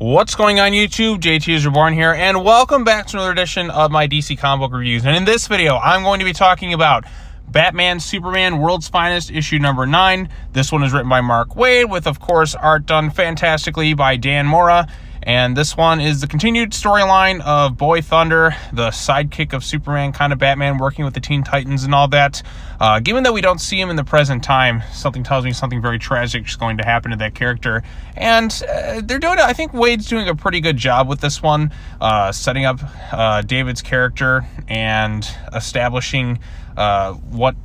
What's going on YouTube? JT is Reborn here, and welcome back to another edition of my DC comic book reviews. And in this video, I'm going to be talking about Batman Superman World's Finest issue number 9. This one is written by Mark Waid, with of course art done fantastically by Dan Mora. And this one is the continued storyline of Boy Thunder, the sidekick of Superman, kind of Batman working with the Teen Titans and all that. Given that we don't see him in the present time, something tells me something very tragic is going to happen to that character. And they're doing it. I think Wade's doing a pretty good job with this one, setting up David's character and establishing what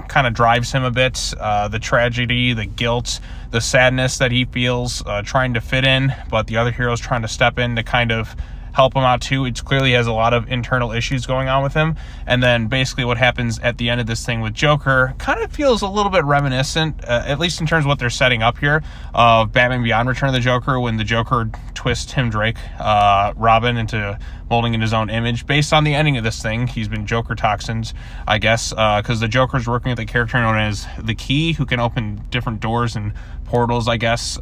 kind of drives him a bit, the tragedy, the guilt, the sadness that he feels trying to fit in, but the other heroes trying to step in to kind of help him out too. It clearly has a lot of internal issues going on with him. And then basically what happens at the end of this thing with Joker kind of feels a little bit reminiscent, at least in terms of what they're setting up here, of Batman Beyond Return of the Joker, when the Joker twists Tim Drake, Robin, into molding in his own image. Based on the ending of this thing, he's been Joker toxins, I guess, because the Joker's working with a character known as the Key, who can open different doors and portals, I guess,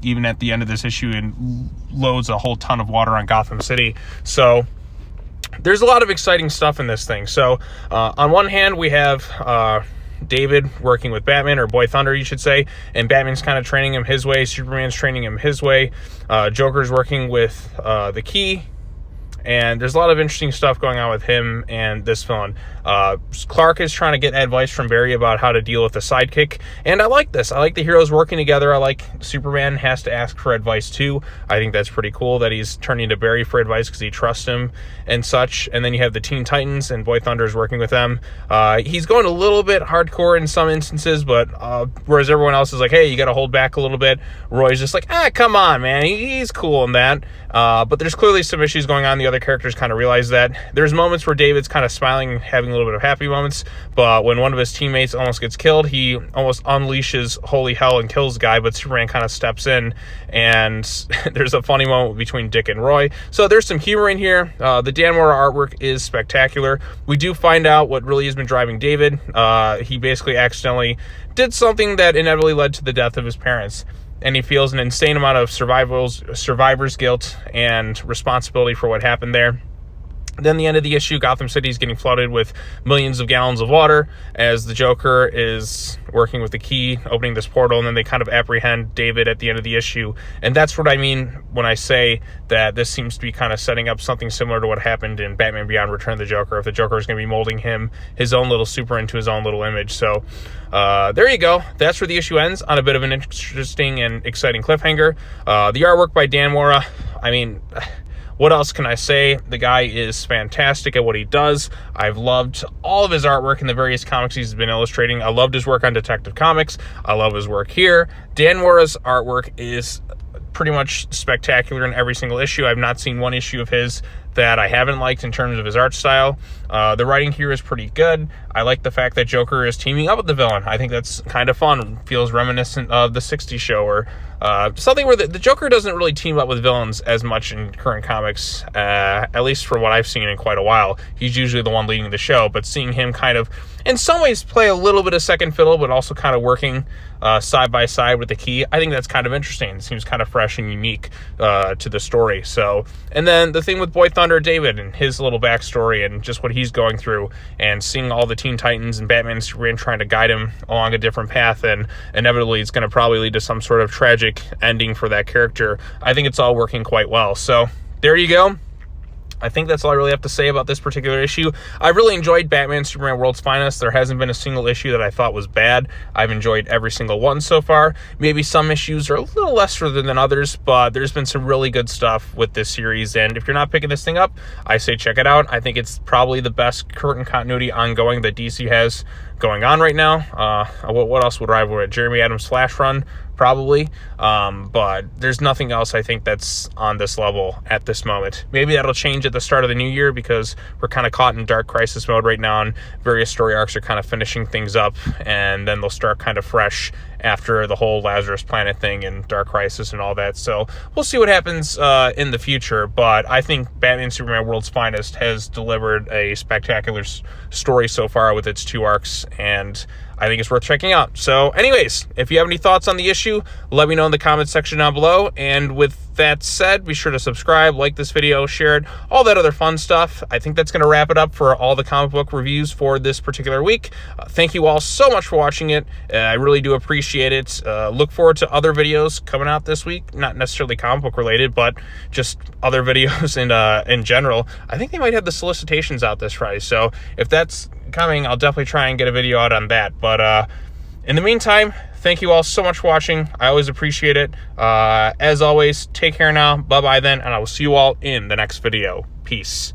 even at the end of this issue, and loads a whole ton of water on Gotham City. So there's a lot of exciting stuff in this thing. So on one hand, we have David working with Batman, or Boy Thunder, you should say, and Batman's kind of training him his way, Superman's training him his way, Joker's working with the Key, and there's a lot of interesting stuff going on with him and this villain. Clark is trying to get advice from Barry about how to deal with the sidekick, and I like this. I like the heroes working together. I like Superman has to ask for advice too. I think that's pretty cool that he's turning to Barry for advice because he trusts him and such. And then you have the Teen Titans, and Boy Thunder is working with them. He's going a little bit hardcore in some instances, but whereas everyone else is like, hey, you got to hold back a little bit, Roy's just like, come on, man, he's cool in that. But there's clearly some issues going on. The other characters kind of realize that. There's moments where David's kind of smiling, having a little bit of happy moments, but when one of his teammates almost gets killed, he almost unleashes holy hell and kills the guy, but Superman kind of steps in, and there's a funny moment between Dick and Roy. So there's some humor in here. The Dan Mora artwork is spectacular. We do find out what really has been driving David. He basically accidentally did something that inevitably led to the death of his parents, and he feels an insane amount of survivor's guilt and responsibility for what happened there. Then the end of the issue, Gotham City is getting flooded with millions of gallons of water as the Joker is working with the Key, opening this portal, and then they kind of apprehend David at the end of the issue. And that's what I mean when I say that this seems to be kind of setting up something similar to what happened in Batman Beyond Return of the Joker, if the Joker is going to be molding him, his own little super, into his own little image. So there you go. That's where the issue ends, on a bit of an interesting and exciting cliffhanger. The artwork by Dan Mora, I mean, what else can I say? The guy is fantastic at what he does. I've loved all of his artwork in the various comics he's been illustrating. I loved his work on Detective Comics. I love his work here. Dan Mora's artwork is pretty much spectacular in every single issue. I've not seen one issue of his that I haven't liked in terms of his art style. The writing here is pretty good. I like the fact that Joker is teaming up with the villain. I think that's kind of fun. Feels reminiscent of the 60s show, or something where the Joker doesn't really team up with villains as much in current comics, at least for what I've seen in quite a while. He's usually the one leading the show, but seeing him kind of, in some ways, play a little bit of second fiddle, but also kind of working side by side with the Key, I think that's kind of interesting. It seems kind of fresh and unique to the story. So, and then the thing with Boy Thunder, David, and his little backstory and just what he's going through, and seeing all the Teen Titans and Batman and Superman trying to guide him along a different path, and inevitably it's going to probably lead to some sort of tragic ending for that character. I think it's all working quite well. So there you go. I think that's all I really have to say about this particular issue. I really enjoyed Batman Superman World's Finest. There hasn't been a single issue that I thought was bad. I've enjoyed every single one so far. Maybe some issues are a little less than others, but there's been some really good stuff with this series, and if you're not picking this thing up, I say check it out. I think it's probably the best current continuity ongoing that DC has going on right now. What else would rival it? Jeremy Adams' Flash run, probably, but there's nothing else I think that's on this level at this moment. Maybe that'll change at the start of the new year, because we're kind of caught in Dark Crisis mode right now, and various story arcs are kind of finishing things up, and then they'll start kind of fresh after the whole Lazarus Planet thing and Dark Crisis and all that. So we'll see what happens in the future, but I think Batman Superman World's Finest has delivered a spectacular story so far with its 2 arcs, and I think it's worth checking out. So anyways, if you have any thoughts on the issue, let me know in the comments section down below. And with that said, be sure to subscribe, like this video, share it, all that other fun stuff. I think that's going to wrap it up for all the comic book reviews for this particular week. Thank you all so much for watching it. I really do appreciate it. Look forward to other videos coming out this week, not necessarily comic book related, but just other videos in general. I think they might have the solicitations out this Friday, so if that's coming, I'll definitely try and get a video out on that. But in the meantime, thank you all so much for watching. I always appreciate it. As always, take care now. Bye-bye then, and I will see you all in the next video. Peace.